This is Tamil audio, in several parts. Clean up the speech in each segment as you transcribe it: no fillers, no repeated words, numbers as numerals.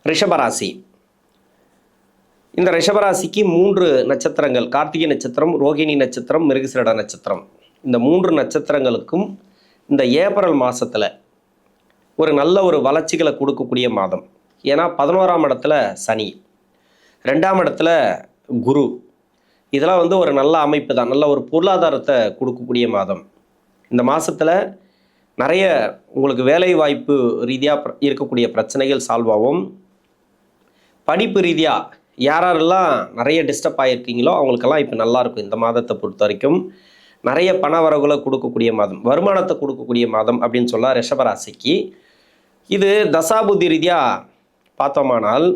ரிஷபராசி. இந்த ரிஷபராசிக்கு 3 நட்சத்திரங்கள், கார்த்திகை நட்சத்திரம், ரோகிணி நட்சத்திரம், மிருகசீரிட நட்சத்திரம். இந்த 3 நட்சத்திரங்களுக்கும் இந்த ஏப்ரல் மாதத்தில் ஒரு நல்ல ஒரு வளர்ச்சிகளை கொடுக்கக்கூடிய மாதம். ஏன்னா 11ஆம் இடத்துல சனி, 2ஆம் இடத்துல குரு. இதெல்லாம் ஒரு நல்ல அமைப்பு தான். நல்ல ஒரு பொருளாதாரத்தை கொடுக்கக்கூடிய மாதம். இந்த மாதத்தில் நிறைய உங்களுக்கு வேலை வாய்ப்பு ரீதியாக இருக்கக்கூடிய பிரச்சனைகள் சால்வ் ஆகும். படிப்பு ரீதியாக யாரெல்லாம் நிறைய டிஸ்டர்ப் ஆகிருக்கீங்களோ அவங்களுக்கெல்லாம் இப்போ நல்லாயிருக்கும். இந்த மாதத்தை பொறுத்த வரைக்கும் நிறைய பண வரவுகளை கொடுக்கக்கூடிய மாதம், வருமானத்தை கொடுக்கக்கூடிய மாதம் அப்படின்னு சொல்லலாம் ரிஷபராசிக்கு. இது தசாபுத்தி ரீதியாக பார்த்தோமானால்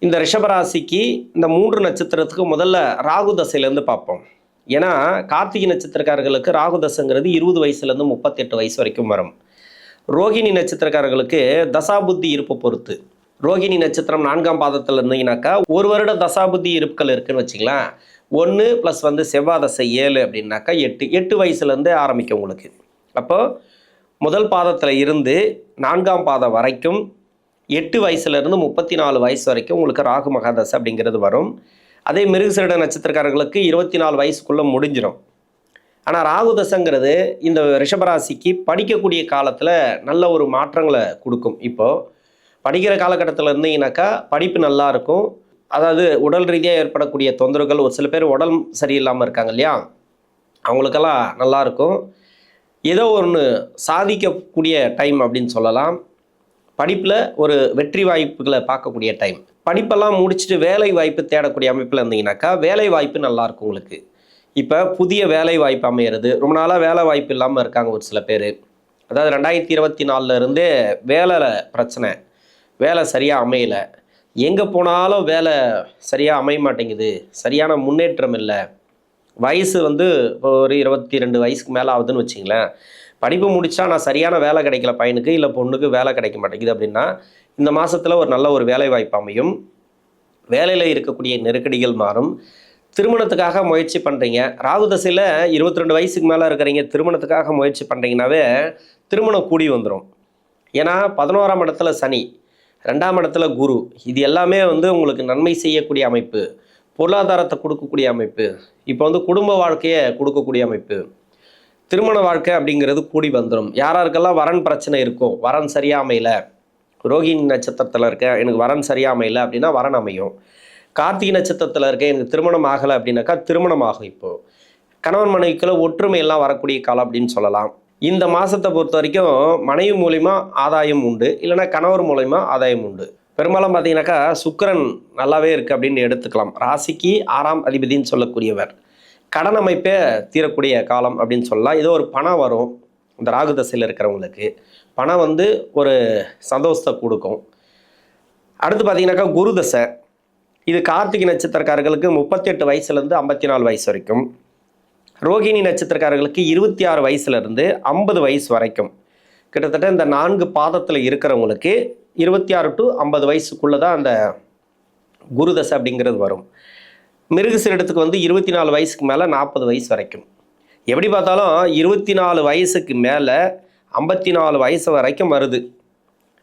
இந்த ரிஷபராசிக்கு இந்த 3 நட்சத்திரத்துக்கு முதல்ல ராகு தசையிலேருந்து பார்ப்போம். ஏன்னா கார்த்திகை நட்சத்திரக்காரர்களுக்கு ராகு தசைங்கிறது 20 வயசுலேருந்து 38 வயசு வரைக்கும் வரும். ரோகிணி நட்சத்திரக்காரர்களுக்கு தசாபுத்தி இருப்பை பொறுத்து, ரோகிணி நட்சத்திரம் 4ஆம் பாதத்தில் இருந்தீங்கன்னாக்கா 1 வருட தசாபுத்தி இருப்புகள் இருக்குன்னு வச்சுக்கலாம். 1 + செவ்வாய் தசை 7 அப்படின்னாக்கா 8 வயசுலேருந்தே ஆரம்பிக்கும் உங்களுக்கு. அப்போது முதல் பாதத்தில் இருந்து 4ஆம் பாதம் வரைக்கும் 8 வயசுலேருந்து 34 வயசு வரைக்கும் உங்களுக்கு ராகு மகாதசை அப்படிங்கிறது வரும். அதே மிருகசீரிட நட்சத்திரக்காரர்களுக்கு 24 வயசுக்குள்ளே முடிஞ்சிடும். ஆனால் ராகு தசைங்கிறது இந்த ரிஷபராசிக்கு படிக்கக்கூடிய காலத்தில் நல்ல ஒரு மாற்றங்களை கொடுக்கும். இப்போது படிக்கிற காலகட்டத்தில் இருந்தீங்கன்னாக்கா படிப்பு நல்லா இருக்கும். அதாவது உடல் ரீதியாக ஏற்படக்கூடிய தொந்தரவுகள், ஒரு சில பேர் உடல் சரியில்லாமல் இருக்காங்க இல்லையா, அவங்களுக்கெல்லாம் நல்லாயிருக்கும். ஏதோ ஒன்று சாதிக்கக்கூடிய டைம் அப்படின்னு சொல்லலாம். படிப்பில் ஒரு வெற்றி வாய்ப்புகளை பார்க்கக்கூடிய டைம். படிப்பெல்லாம் முடிச்சுட்டு வேலை வாய்ப்பு தேடக்கூடிய அமைப்பில் இருந்தீங்கன்னாக்கா வேலை வாய்ப்பு நல்லாயிருக்கும் உங்களுக்கு. இப்போ புதிய வேலை வாய்ப்பு அமையிறது. ரொம்ப நாளாக வேலை வாய்ப்பு இல்லாமல் இருக்காங்க ஒரு சில பேர். அதாவது 2024 இருந்தே வேலை பிரச்சனை, வேலை சரியாக அமையலை, எங்கே போனாலும் வேலை சரியாக அமைய மாட்டேங்குது, சரியான முன்னேற்றம் இல்லை. வயசு இப்போ ஒரு 22 வயசுக்கு மேலே ஆகுதுன்னு வச்சிங்களேன். படிப்பு முடித்தா நான் சரியான வேலை கிடைக்கல, பையனுக்கு இல்லை பொண்ணுக்கு வேலை கிடைக்க மாட்டேங்குது அப்படின்னா இந்த மாதத்தில் ஒரு நல்ல ஒரு வேலை வாய்ப்பு அமையும். வேலையில் இருக்கக்கூடிய நெருக்கடிகள் மாறும். திருமணத்துக்காக முயற்சி பண்ணுறீங்க, ராகு தசையில் 22 வயசுக்கு மேலே இருக்கிறீங்க, திருமணத்துக்காக முயற்சி பண்ணுறீங்கன்னாவே திருமணம் கூடி வந்துடும். ஏன்னா 11ஆம் இடத்துல சனி, 2ஆம் இடத்துல குரு. இது எல்லாமே உங்களுக்கு நன்மை செய்யக்கூடிய அமைப்பு, பொருளாதாரத்தை கொடுக்கக்கூடிய அமைப்பு, இப்போ குடும்ப வாழ்க்கையை கொடுக்கக்கூடிய அமைப்பு. திருமண வாழ்க்கை அப்படிங்கிறது கூடி வந்துடும். யாராருக்கெல்லாம் வரன் பிரச்சனை இருக்கும், வரன் சரியாக அமையல, ரோகிணி நட்சத்திரத்தில் இருக்க எனக்கு வரன் சரியாக அமையல அப்படின்னா வரன் அமையும். கார்த்திகை நட்சத்திரத்தில் இருக்க எனக்கு திருமணம் ஆகலை அப்படின்னாக்கா திருமணம் ஆகும். இப்போது கணவன் மனைவிக்குள்ள ஒற்றுமையெல்லாம் வரக்கூடிய காலம் அப்படின்னு சொல்லலாம். இந்த மாதத்தை பொறுத்த வரைக்கும் மனைவி மூலிமா ஆதாயம் உண்டு, இல்லைனா கணவர் மூலிமா ஆதாயம் உண்டு. பெரும்பாலும் பார்த்தீங்கன்னாக்கா சுக்கிரன் நல்லாவே இருக்குது அப்படின்னு எடுத்துக்கலாம். ராசிக்கு 6ஆம் அதிபதினு சொல்லக்கூடியவர். கடன் அமைப்பே தீரக்கூடிய காலம் அப்படின்னு சொல்லலாம். ஏதோ ஒரு பணம் வரும். இந்த ராகு தசையில் இருக்கிறவங்களுக்கு பணம் ஒரு சந்தோஷத்தை கொடுக்கும். அடுத்து பார்த்தீங்கன்னாக்கா குரு தசை. இது கார்த்திகை நட்சத்திரக்காரர்களுக்கு 38 வயசுலேருந்து 54 வயசு வரைக்கும். ரோகிணி நட்சத்திரக்காரர்களுக்கு 26 வயசுலேருந்து 50 வயசு வரைக்கும். கிட்டத்தட்ட இந்த 4 பாதத்தில் இருக்கிறவங்களுக்கு 26 to 50 வயசுக்குள்ளே தான் அந்த குரு தசை அப்படிங்கிறது வரும். மிருகசீரிடத்துக்கு 24 வயசுக்கு மேலே 40 வயசு வரைக்கும். எப்படி பார்த்தாலும் 24 வயசுக்கு மேலே 54 வயசு வரைக்கும் வருது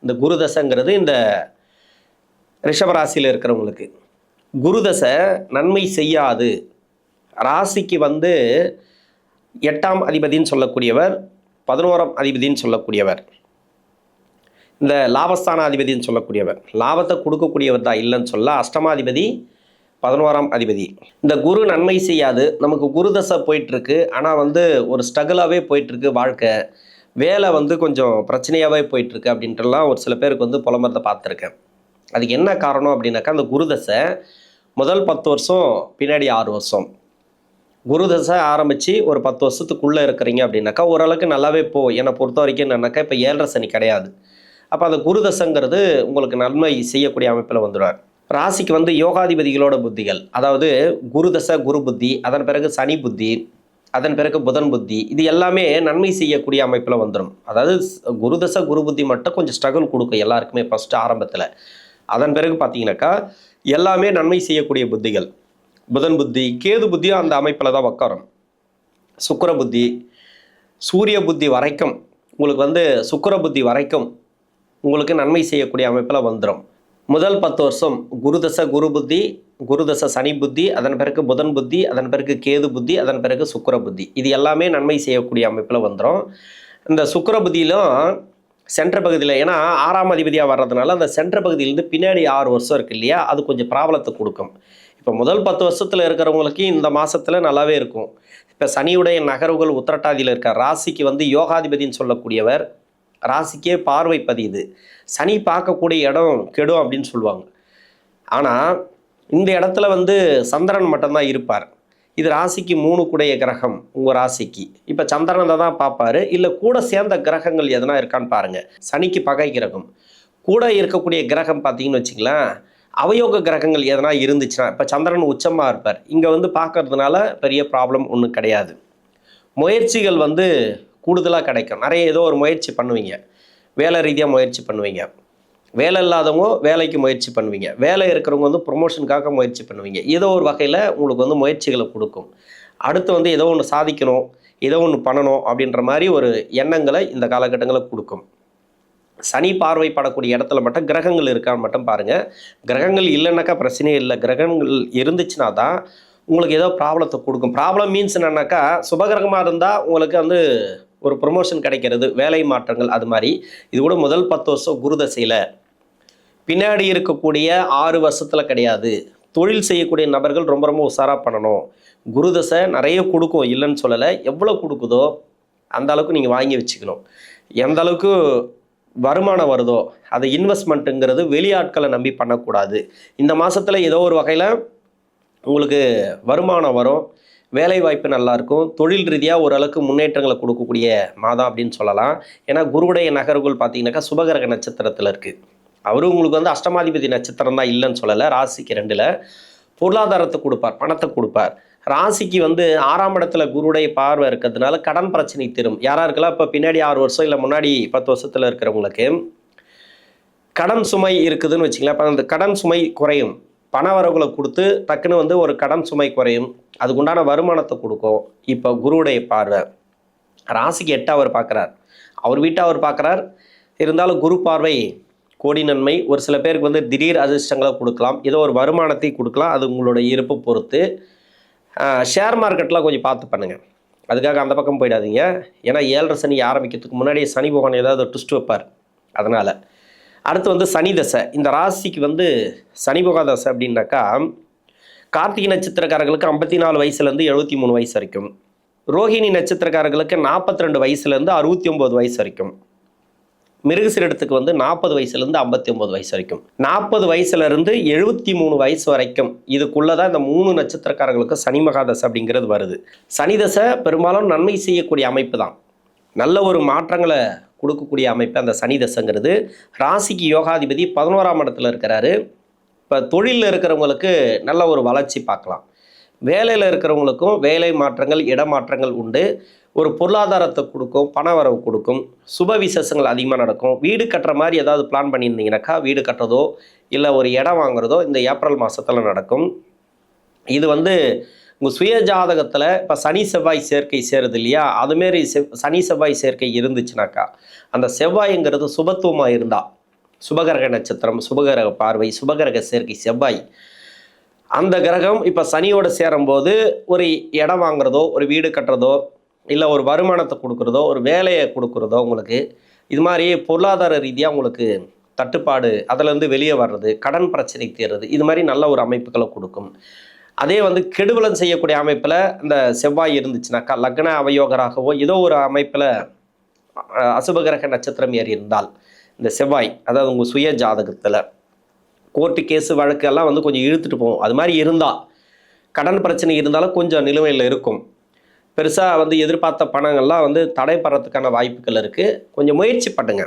இந்த குரு தசைங்கிறது. இந்த ரிஷபராசியில் இருக்கிறவங்களுக்கு குரு தசை நன்மை செய்யாது. ராசிக்கு 8ஆம் அதிபதினு சொல்லக்கூடியவர், 11ஆம் அதிபதினு சொல்லக்கூடியவர், இந்த லாபஸ்தான அதிபதினு சொல்லக்கூடியவர், லாபத்தை கொடுக்கக்கூடியவர் தான் இல்லைன்னு சொல்ல. அஷ்டமாதிபதி 11ஆம் அதிபதி. இந்த குரு நன்மை செய்யாது. நமக்கு குரு தசை போயிட்டுருக்கு, ஆனால் ஒரு ஸ்ட்ரகிளாகவே போயிட்டுருக்கு வாழ்க்கை, வேலை கொஞ்சம் பிரச்சனையாகவே போயிட்டுருக்கு அப்படின்ட்டுலாம் ஒரு சில பேருக்கு புலம்புறதை பார்த்துருக்கேன். அதுக்கு என்ன காரணம் அப்படின்னாக்கா அந்த குரு தசை முதல் 10 வருஷம், பின்னாடி 6 வருஷம். குரு தசை ஆரம்பித்து ஒரு 10 வருஷத்துக்குள்ளே இருக்கிறீங்க அப்படின்னாக்கா ஓரளவுக்கு நல்லாவே என்னை பொறுத்த வரைக்கும் என்னன்னாக்கா இப்போ 7.5 சனி கிடையாது. அப்போ அந்த குரு தசைங்கிறது உங்களுக்கு நன்மை செய்யக்கூடிய அமைப்பில் வந்துடுவார். ராசிக்கு யோகாதிபதிகளோட புத்திகள், அதாவது குரு தசை குரு புத்தி, அதன் பிறகு சனி புத்தி, அதன் பிறகு புதன் புத்தி, இது எல்லாமே நன்மை செய்யக்கூடிய அமைப்பில் வந்துடும். அதாவது குரு தசை குரு புத்தி மட்டும் கொஞ்சம் ஸ்ட்ரகிள் கொடுக்கும் எல்லாருக்குமே ஃபஸ்ட்டு ஆரம்பத்தில். அதன் பிறகு பார்த்தீங்கன்னாக்கா எல்லாமே நன்மை செய்யக்கூடிய புத்திகள். புதன் புத்தி, கேது புத்தியும் அந்த அமைப்பில் தான் உட்காரும். சுக்கிர புத்தி, சூரிய புத்தி வரைக்கும் உங்களுக்கு சுக்கிர புத்தி வரைக்கும் உங்களுக்கு நன்மை செய்யக்கூடிய அமைப்பில் வந்துடும். முதல் 10 வருஷம் குருதசை குரு புத்தி, குருதசை சனி புத்தி, அதன் பிறகு புதன் புத்தி, அதன் பிறகு கேது புத்தி, அதன் பிறகு சுக்கிர புத்தி. இது எல்லாமே நன்மை செய்யக்கூடிய அமைப்பில் வந்துடும். இந்த சுக்கிர புத்தியிலும் சென்ட்ர பகுதியில், ஏன்னா 6ஆம் அதிபதியாக வர்றதுனால அந்த சென்ட்ர பகுதியிலேருந்து பின்னாடி 6 வருஷம் இருக்குது இல்லையா, அது கொஞ்சம் ப்ராப்ளத்தை கொடுக்கும். இப்போ முதல் 10 வருஷத்தில் இருக்கிறவங்களுக்கு இந்த மாதத்தில் நல்லாவே இருக்கும். இப்போ சனியுடைய நகர்வுகள் உத்திரட்டாதியில் இருக்கார். ராசிக்கு வந்து யோகாதிபதினு சொல்லக்கூடியவர், ராசிக்கே பார்வை பதியுது. சனி பார்க்கக்கூடிய இடம் கெடும் அப்படின்னு சொல்லுவாங்க. ஆனால் இந்த இடத்துல வந்து சந்திரன் மட்டும்தான் இருப்பார். இது ராசிக்கு 3 கூடைய கிரகம் உங்கள் ராசிக்கு. இப்போ சந்திரனை தான் பார்ப்பாரு. இல்லை கூட சேர்ந்த கிரகங்கள் எதனா இருக்கான்னு பாருங்கள். சனிக்கு பகை கிரகம் கூட இருக்கக்கூடிய கிரகம் பார்த்தீங்கன்னு வச்சுங்களேன், அவயோக கிரகங்கள் எதனா இருந்துச்சுன்னா, இப்போ சந்திரன் உச்சமாக இருப்பார், இங்கே வந்து பார்க்கறதுனால பெரிய ப்ராப்ளம் ஒன்றும் கிடையாது. முயற்சிகள் வந்து கூடுதலாக கிடைக்கும். நிறைய ஏதோ ஒரு முயற்சி பண்ணுவீங்க, வேலை ரீதியாக முயற்சி பண்ணுவீங்க. வேலை இல்லாதவங்க வேலைக்கு முயற்சி பண்ணுவீங்க, வேலை இருக்கிறவங்க வந்து ப்ரொமோஷனுக்காக முயற்சி பண்ணுவீங்க. ஏதோ ஒரு வகையில் உங்களுக்கு வந்து முயற்சிகளை கொடுக்கும். அடுத்து வந்து ஏதோ ஒன்று சாதிக்கணும், ஏதோ ஒன்று பண்ணணும் அப்படின்ற மாதிரி ஒரு எண்ணங்களை இந்த காலகட்டங்களில் கொடுக்கும். சனி பார்வைப்படக்கூடிய இடத்துல மட்டும் கிரகங்கள் இருக்கான்னு மட்டும் பாருங்கள். கிரகங்கள் இல்லைன்னாக்கா பிரச்சனையே இல்லை. கிரகங்கள் இருந்துச்சுன்னா தான் உங்களுக்கு ஏதோ ப்ராப்ளத்தை கொடுக்கும். ப்ராப்ளம் மீன்ஸ் என்னன்னாக்கா, சுபகிரகமாக இருந்தால் உங்களுக்கு வந்து ஒரு ப்ரொமோஷன் கிடைக்கிறது, வேலை மாற்றங்கள், அது மாதிரி. இது கூட முதல் 10 வருஷம் குரு தசையில், பின்னாடி இருக்கக்கூடிய 6 வருஷத்தில் கிடையாது. தொழில் செய்யக்கூடிய நபர்கள் ரொம்ப ரொம்ப உஷாராக பண்ணணும். குரு தசை நிறைய கொடுக்கும், இல்லைன்னு சொல்லலை. எவ்வளோ கொடுக்குதோ அந்த அளவுக்கு நீங்கள் வாங்கி வச்சுக்கணும். எந்த அளவுக்கு வருமானம் வருதோ அது இன்வெஸ்ட்மெண்ட்டுங்கிறது வெளியாட்களை நம்பி பண்ணக்கூடாது. இந்த மாதத்தில் ஏதோ ஒரு வகையில் உங்களுக்கு வருமானம் வரும், வேலை வாய்ப்பு நல்லாயிருக்கும், தொழில் ரீதியாக ஓரளவுக்கு முன்னேற்றங்களை கொடுக்கக்கூடிய மாதம் அப்படின்னு சொல்லலாம். ஏன்னா குருவுடைய நகர்வுகள் பார்த்தீங்கன்னாக்கா சுபகிரக நட்சத்திரத்தில் இருக்குது. அவரும் உங்களுக்கு வந்து அஷ்டமாதிபதி நட்சத்திரம் தான், இல்லைன்னு சொல்லலை. ராசிக்கு 2ல் பொருளாதாரத்தை கொடுப்பார், பணத்தை கொடுப்பார். ராசிக்கு வந்து 6ஆம் இடத்துல குருவுடைய பார்வை இருக்கிறதுனால கடன் பிரச்சனை தீரும். யாராக இருக்கலாம், இப்போ பின்னாடி 6 வருஷம் இல்லை முன்னாடி 10 வருஷத்தில் இருக்கிறவங்களுக்கு கடன் சுமை இருக்குதுன்னு வச்சுக்கலாம். இப்போ அந்த கடன் சுமை குறையும். பண வரவுகளை கொடுத்து டக்குன்னு வந்து ஒரு கடன் சுமை குறையும், அதுக்குண்டான வருமானத்தை கொடுக்கும். இப்போ குருவுடைய பார்வை ராசிக்கு 8 அவர் பார்க்குறார், அவர் வீட்டை அவர் பார்க்குறார். இருந்தாலும் குரு பார்வை கோடி நன்மை. ஒரு சில பேருக்கு வந்து திடீர் அதிர்ஷ்டங்களை கொடுக்கலாம், ஏதோ ஒரு வருமானத்தை கொடுக்கலாம், அது உங்களோட இருப்பை பொறுத்து. ஷேர் மார்க்கெட்டில் கொஞ்சம் பார்த்து பண்ணுங்கள், அதுக்காக அந்த பக்கம் போயிடாதீங்க. ஏன்னா 7.5 சனி ஆரம்பிக்கிறதுக்கு முன்னாடியே சனி பகவான் ஏதாவது ட்விஸ்ட் வைப்பார். அதனால் அடுத்து வந்து சனி தசை. இந்த ராசிக்கு வந்து சனி பகவான் தசை அப்படின்னாக்கா, கார்த்திகை நட்சத்திரக்காரர்களுக்கு 54 வயசுலேருந்து 73 வயசு வரைக்கும், ரோஹிணி நட்சத்திரக்காரர்களுக்கு 42 வயசுலேருந்து 69 வயசு வரைக்கும், மிருகசீரிடத்துக்கு வந்து 40 வயசுலேருந்து 59 வயசு வரைக்கும், 40 வயசுலேருந்து 73 வயசு வரைக்கும், இதுக்குள்ளே தான் இந்த 3 நட்சத்திரக்காரர்களுக்கு சனி மகாதசை அப்படிங்கிறது வருது. சனி தசை பெரும்பாலும் நன்மை செய்யக்கூடிய அமைப்பு தான், நல்ல ஒரு மாற்றங்களை கொடுக்கக்கூடிய அமைப்பு அந்த சனி தசைங்கிறது. ராசிக்கு யோகாதிபதி 11ஆம் இடத்துல இருக்கிறாரு. இப்போ தொழிலில் இருக்கிறவங்களுக்கு நல்ல ஒரு வளர்ச்சி பார்க்கலாம். வேலையில் இருக்கிறவங்களுக்கும் வேலை மாற்றங்கள், இடமாற்றங்கள் உண்டு. ஒரு பொருளாதாரத்தை கொடுக்கும், பண வரவு கொடுக்கும், சுப விசேஷங்கள் அதிகமாக நடக்கும். வீடு கட்டுற மாதிரி ஏதாவது பிளான் பண்ணியிருந்தீங்கன்னாக்கா வீடு கட்டுறதோ இல்லை ஒரு இடம் வாங்குறதோ இந்த ஏப்ரல் மாதத்தில் நடக்கும். இது வந்து உங்கள் சுய ஜாதகத்தில் இப்போ சனி செவ்வாய் சேர்க்கை சேருது இல்லையா, அதுமாரி சனி செவ்வாய் சேர்க்கை இருந்துச்சுனாக்கா, அந்த செவ்வாய்ங்கிறது சுபத்துவமாக இருந்தால், சுபகிரக நட்சத்திரம், சுபகிரக பார்வை, சுபகிரக சேர்க்கை செவ்வாய், அந்த கிரகம் இப்போ சனியோடு சேரும்போது ஒரு இடம் வாங்குறதோ ஒரு வீடு கட்டுறதோ இல்லை ஒரு வருமானத்தை கொடுக்குறதோ ஒரு வேலையை கொடுக்குறதோ உங்களுக்கு இது மாதிரி பொருளாதார ரீதியாக உங்களுக்கு தட்டுப்பாடு, அதிலேருந்து வெளியே வர்றது, கடன் பிரச்சனை தீர்றது, இது மாதிரி நல்ல ஒரு அமைப்புகளை கொடுக்கும். அதே வந்து கெடுபலன் செய்யக்கூடிய அமைப்பில் இந்த செவ்வாய் இருந்துச்சுனாக்கா, லக்ன அவயோகராகவோ ஏதோ ஒரு அமைப்பில் அசுபகிரக நட்சத்திரம் ஏறி இருந்தால் இந்த செவ்வாய், அதாவது உங்கள் சுய ஜாதகத்தில் கோர்ட்டு கேஸு வழக்கெல்லாம் வந்து கொஞ்சம் இழுத்துட்டு போகும். அது மாதிரி இருந்தால், கடன் பிரச்சனை இருந்தாலும் கொஞ்சம் நிலுவையில் இருக்கும். பெருசாக வந்து எதிர்பார்த்த பணங்கள்லாம் வந்து தடைப்படுறதுக்கான வாய்ப்புகள் இருக்குது. கொஞ்சம் முயற்சி பண்ணுங்க,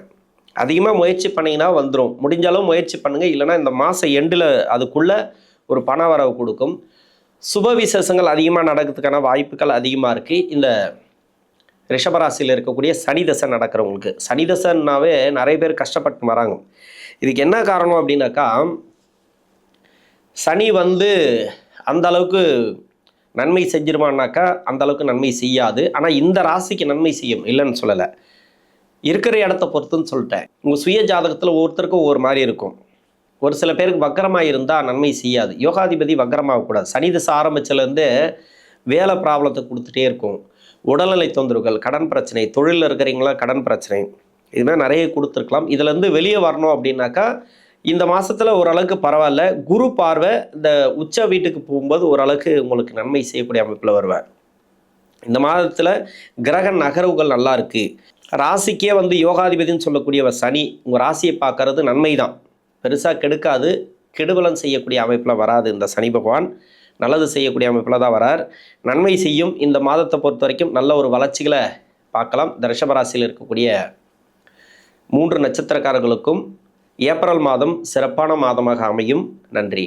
அதிகமாக முயற்சி பண்ணிங்கன்னா வந்துடும். முடிஞ்சாலும் முயற்சி பண்ணுங்கள், இல்லைனா இந்த மாதம் எண்டில் அதுக்குள்ளே ஒரு பண வரவு கொடுக்கும். சுப விசேஷங்கள் அதிகமாக நடக்கிறதுக்கான வாய்ப்புகள் அதிகமாக இருக்குது. இந்த ரிஷபராசியில் இருக்கக்கூடிய சனி தசை நடக்கிறவங்களுக்கு, சனி தசைன்னாவே நிறைய பேர் கஷ்டப்பட்டு வராங்க. இதுக்கு என்ன காரணம் அப்படின்னாக்கா, சனி வந்து அந்த அளவுக்கு நன்மை செஞ்சிருமானாக்கா அந்த அளவுக்கு நன்மை செய்யாது. ஆனால் இந்த ராசிக்கு நன்மை செய்யும், இல்லைன்னு சொல்லலை. இருக்கிற இடத்த பொறுத்துன்னு சொல்லிட்டேன். உங்கள் சுய ஜாதகத்தில் ஒவ்வொருத்தருக்கும் ஒவ்வொரு மாதிரி இருக்கும். ஒரு சில பேருக்கு வக்கரமாக இருந்தால் நன்மை செய்யாது. யோகாதிபதி வக்கரமாகக்கூடாது. சனி திசை ஆரம்பிச்சிலேருந்து வேலை ப்ராப்ளத்தை கொடுத்துட்டே இருக்கும். உடல்நிலை தொந்தரவுகள், கடன் பிரச்சனை, தொழிலில் இருக்கிறீங்களா கடன் பிரச்சனை, இதுமாதிரி நிறைய கொடுத்துருக்கலாம். இதுலேருந்து வெளியே வரணும் அப்படின்னாக்கா இந்த மாதத்தில் ஓரளவுக்கு பரவாயில்ல. குரு பார்வை இந்த உச்ச வீட்டுக்கு போகும்போது ஓரளவுக்கு உங்களுக்கு நன்மை செய்யக்கூடிய அமைப்பில் வருவார். இந்த மாதத்தில் கிரக நகர்வுகள் நல்லா இருக்குது. ராசிக்கே யோகாதிபதினு சொல்லக்கூடியவர் சனி உங்கள் ராசியை பார்க்கறது நன்மை தான், பெருசாக கெடுக்காது. கெடுபலன் செய்யக்கூடிய அமைப்பில் வராது. இந்த சனி பகவான் நல்லது செய்யக்கூடிய அமைப்பில் தான் வரார். நன்மை செய்யும். இந்த மாதத்தை பொறுத்த வரைக்கும் நல்ல ஒரு வளர்ச்சிகளை பார்க்கலாம். இந்த ரிஷபராசியில் இருக்கக்கூடிய 3 நட்சத்திரக்காரர்களுக்கும் ஏப்ரல் மாதம் சிறப்பான மாதமாக அமையும். நன்றி.